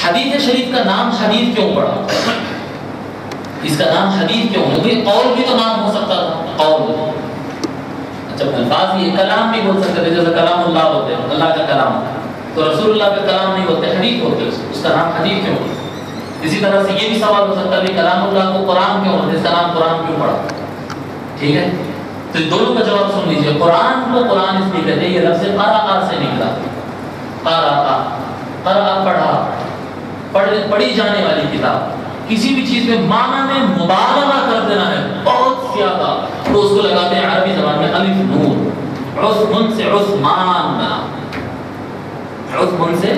حدیث شریف کا نام حدیث کیوں پڑا؟ اس کا نام حدیث کیوں؟ کیونکہ قول بھی تو نام ہو سکتا تھا، قول جب الفاظ یہ کلام بھی بول سکتے تھے، جیسے کلام اللہ ہوتے ہیں، اللہ کا کلام، تو رسول اللہ کا کلام نہیں ہوتے، حدیث ہوتے، اس کا نام حدیث کیوں؟ اسی طرح سے یہ بھی سوال ہو سکتا ہے کہ کلام اللہ کو قرآن کیوں ہوتے، اس کا نام قرآن کیوں پڑا؟ ٹھیک ہے، تو دونوں کا جواب سن لیجیے۔ قرآن کو قرآن اس لیے کہتے ہیں، یہ لفظ قرأ سے نکلا، قرأ، قرأ پڑھا، پڑھی جانے والی کتاب۔ کسی بھی چیز میں معنی میں مبالغہ کر دینا ہے بہت زیادہ، تو اس کو لگاتے ہیں عربی زبان میں الف نون۔ عثمان سے عثمان بنا، عثمان سے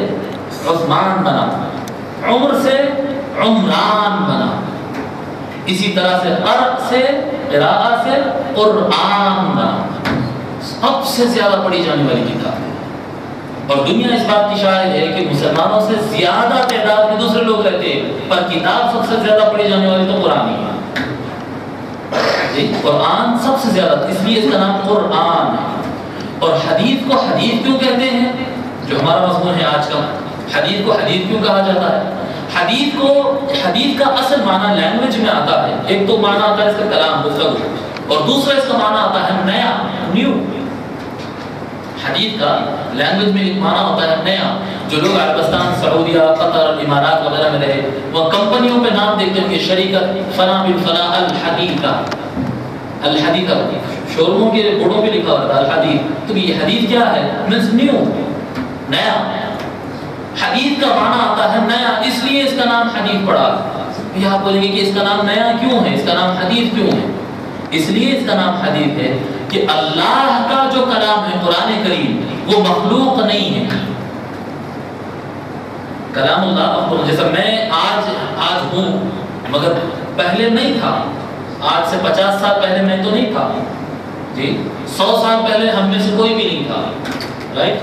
عثمان بنا، عمر سے عمران بنا، اسی طرح سے قرأ سے قراءہ سے قرآن بنا۔ سب سے زیادہ پڑھی جانے والی کتاب ہے، اور دنیا اس بات کی شاہد ہے کہ مسلمانوں سے زیادہ تعداد میں دوسرے لوگ رہتے ہیں، پر کتاب سب سے زیادہ پڑھی جانے والی تو قرآن ہی ہے جی، قرآن سب سے زیادہ، اس لیے اس کا نام قرآن ہے۔ اور حدیث کو حدیث کیوں کہتے ہیں، جو ہمارا مضمون ہے آج کا، حدیث کو حدیث کیوں کہا جاتا ہے؟ حدیث کا اصل معنی لینگویج میں آتا ہے، ایک تو معنی آتا ہے اس کا کلام، گفتگو، اور دوسرا اس کا معنی آتا ہے نیا، نیو۔ حدیث کا لینگویج میں ایک معنی ہوتا ہے نیا۔ جو لوگ عربستان، سعودیہ، قطر، امارات وغیرہ میں رہے، وہ کمپنیوں پہ نام دیکھتے ہیں کہ شریکت فلاں بن فلاں الحدیثہ، الحدیثہ، شو روموں کے بورڈوں پہ لکھا ہوتا ہے الحدیث، تو یہ حدیث کیا ہے؟ مینس نیو، نیا۔ حدیث کا معنی آتا ہے نیا، اس لیے اس کا نام حدیث پڑا۔ یہ آپ بولیں گے کہ اس کا نام نیا کیوں ہے، اس کا نام حدیث کیوں ہے؟ اس لیے اس کا نام حدیث ہے کہ اللہ کا جو کلام ہے قرآن کریم، وہ مخلوق نہیں ہے۔ کلام اللہ مخلوق، جیسا میں آج ہوں مگر پہلے نہیں تھا، آج سے 50 سال پہلے میں تو نہیں تھا جی، 100 سال پہلے ہم میں سے کوئی بھی نہیں تھا، رائٹ؟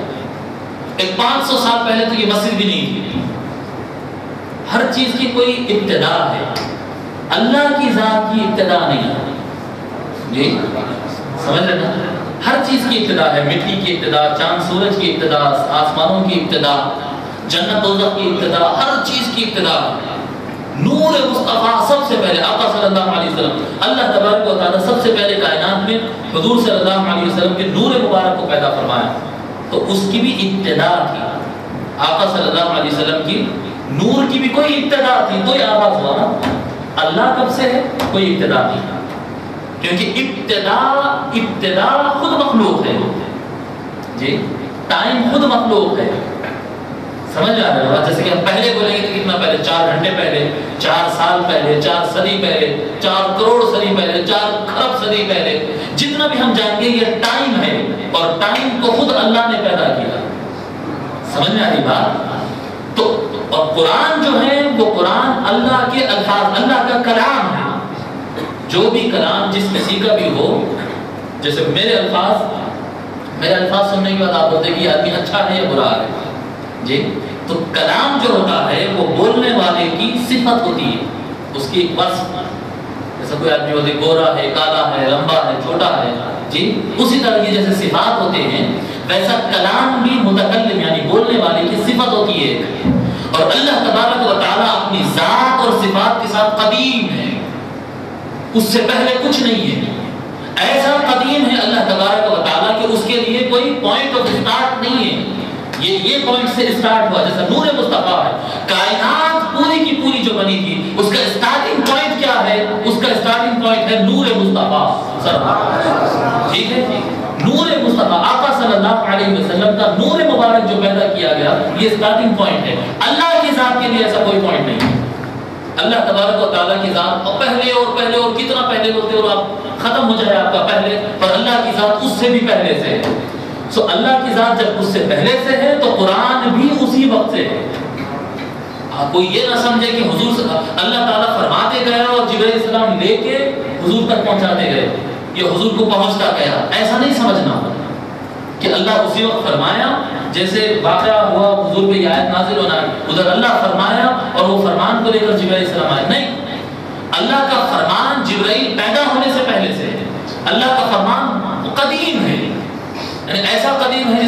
ایک 500 سال پہلے تو یہ مسجد بھی نہیں تھی۔ ہر چیز کی کوئی ابتدا ہے، اللہ کی ذات کی ابتدا نہیں ہے جی، سمجھ لینا، ہر چیز کی ابتدا ہے، مٹی کی ابتدا، چاند سورج کی ابتدا، آسمانوں کی ابتدا، جنت دوزخ کی ابتدا، ہر چیز کی ابتدا۔ نور مصطفیٰ سب سے پہلے آقا صلی اللہ علیہ وسلم، اللہ تبارک و تعالیٰ سب سے پہلے کائنات میں حضور صلی اللہ علیہ وسلم کے نور مبارک کو پیدا فرمایا، تو اس کی بھی ابتدا تھی۔ آقا صلی اللہ علیہ وسلم کی نور کی بھی کوئی ابتدا تھی، تو یہ آغاز ہوا نا۔ اللہ کب سے ہے؟ کوئی ابتدا نہیں، کیونکہ ابتدا خود مخلوق ہے جی، ٹائم خود مخلوق ہے، سمجھ آ رہا ہے؟ جیسے کہ ہم پہلے بولیں گے تو کتنا پہلے، 4 گھنٹے پہلے، 4 سال پہلے، 4 صدی پہلے، 4 کروڑ صدی پہلے، 4 خرب صدی پہلے، جتنا بھی ہم جائیں گے یہ ٹائم ہے، اور ٹائم کو خود اللہ نے پیدا کیا۔ سمجھ میں آ رہی بات؟ تو اور قرآن جو ہے وہ قرآن اللہ کے الفاظ، اللہ کا کلام ہے۔ جو بھی کلام جس کسی کا بھی ہو، جیسے میرے الفاظ سننے کے بعد آپ بولتے ہیں کہ یہ آدمی اچھا ہے یا برا ہے جی، تو کلام جو ہوتا ہے وہ بولنے والے کی صفت ہوتی ہے، اس کی ایک وصف، جیسے کوئی آدمی ہوتے گورا ہے، کالا ہے، لمبا ہے، چھوٹا ہے جی، اسی طرح کی جیسے صفات ہوتے ہیں، ویسا کلام بھی متکلم یعنی بولنے والے کی صفت ہوتی ہے۔ اور اللہ تبارک و تعالیٰ اپنی ذات اور صفات کے ساتھ قدیم ہے، اس سے پہلے کچھ نہیں ہے، ایسا قدیم ہے اللہ تبارک و تعالیٰ کہ اس کے لیے کوئی پوائنٹ آف اسٹارٹ نہیں ہے، یہ پوائنٹ سے اسٹارٹ ہوا، جیسا نور مصطفیٰ ہے، کائنات پوری کی پوری جو بنی تھی اس کا اسٹارٹنگ پوائنٹ کیا ہے؟ اس کا اسٹارٹنگ پوائنٹ ہے نور مصطفیٰ، ٹھیک ہے، نور مصطفیٰ آقا صلی اللہ علیہ وسلم کا نور مبارک جو پیدا کیا گیا، یہ اسٹارٹنگ پوائنٹ ہے۔ اللہ کی ذات کے لیے ایسا کوئی پوائنٹ نہیں ہے۔ اللہ تبارک و تعالیٰ کی ذات اور پہلے اور کتنا پہلے بولتے اور آپ ختم ہو جائے آپ کا پہلے، اور اللہ کی ذات اس سے بھی پہلے سے ہے۔ سو اللہ کی ذات جب اس سے پہلے سے ہے تو قرآن بھی اسی وقت سے ہے۔ کوئی یہ نہ سمجھے کہ حضور سے اللہ تعالیٰ فرماتے گیا اور جبرائیل السلام لے کے حضور تک پہنچاتے گئے، یہ حضور کو پہنچتا گیا، ایسا نہیں سمجھنا کہ اللہ اسی وقت فرمایا جیسے واقعہ ہوا حضور پہ یہ آیت نازل ہونا ہے، ادھر اللہ فرمایا اور وہ فرمان کو لے کر جبرائیل السلام آئے، نہیں، اللہ کا فرمان جبرائیل پیدا ہونے سے پہلے سے ہے۔ اللہ کا فرمان قدیم ہے، یعنی ایسا قدیم ہے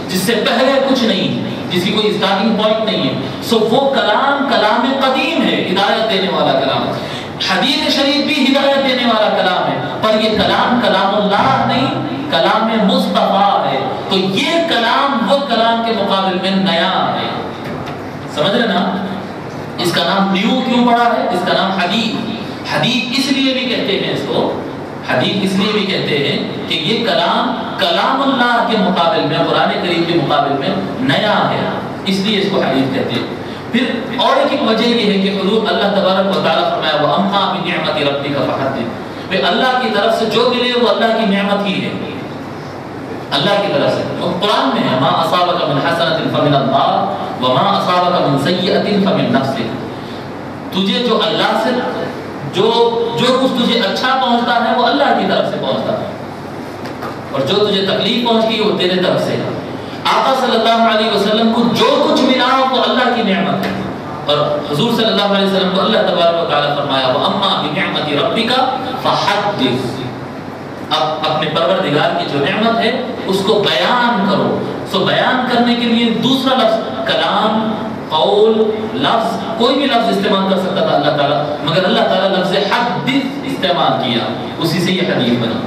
جس سے پہلے کچھ نہیں، جس کی کوئی اسٹارٹنگ پوائنٹ نہیں ہے. سو وہ کلام کلام قدیم ہے، ہدایت دینے والا کلام. حدیث شریف بھی ہدایت دینے والا کلام ہے، پر یہ کلام کلام اللہ نہیں، کلام مصطفیٰ ہے. تو یہ کلام وہ کلام کے مقابل میں نیا ہے. سمجھ رہے نا؟ اس کا نام نیو کیوں پڑا ہے؟ اس کا نام حدیث. حدیث اس لیے بھی کہتے ہیں اس کو، حدیث اس لیے بھی کہتے ہیں کہ یہ کلام کلام اللہ کے مقابل میں، قرآن کریم کے مقابل میں نیا ہے، اس لیے اس کو حدیث کہتے ہیں. پھر اور ایک وجہ یہ ہے کہ حضور اللہ تبارک و تعالیٰ فرمایا وَأَمَّا بِنِعْمَةِ رَبِّكَ فَحَدِّثْ، کہ اللہ کی طرف سے جو ملے وہ اللہ کی نعمت ہی ہے، اللہ کی طرف سے. قرآن میں ہے مَا أَصَابَكَ مِنْ حَسَنَةٍ فَمِنَ اللَّهِ وَمَا أَصَابَكَ مِنْ سَيِّئَةٍ فَمِنْ نَفْسِكَ. تجھے جو اللہ سے جو کچھ تجھے اچھا پہنچتا ہے وہ اللہ کی طرف سے پہنچتا ہے، اور جو تجھے تکلیف پہنچتی ہے وہ تیرے طرف سے ہے. آقا صلی اللہ علیہ وسلم کو جو کچھ ملا وہ اللہ کی نعمت ہے، اور حضور صلی اللہ علیہ وسلم کو اللہ تبارک و تعالیٰ فرمایا وَأَمَّا بِنِعْمَةِ رَبِّكَ فَحَدِّثْ. اب اپنے پروردگار کی جو نعمت ہے اس کو بیان کرو. سو بیان کرنے کے لیے دوسرا لفظ کلام، قول، لفظ، کوئی بھی لفظ استعمال کر سکتا تھا اللہ تعالیٰ، مگر اللہ تعالیٰ لفظ حدث استعمال کیا، اسی سے یہ حدیث بنا.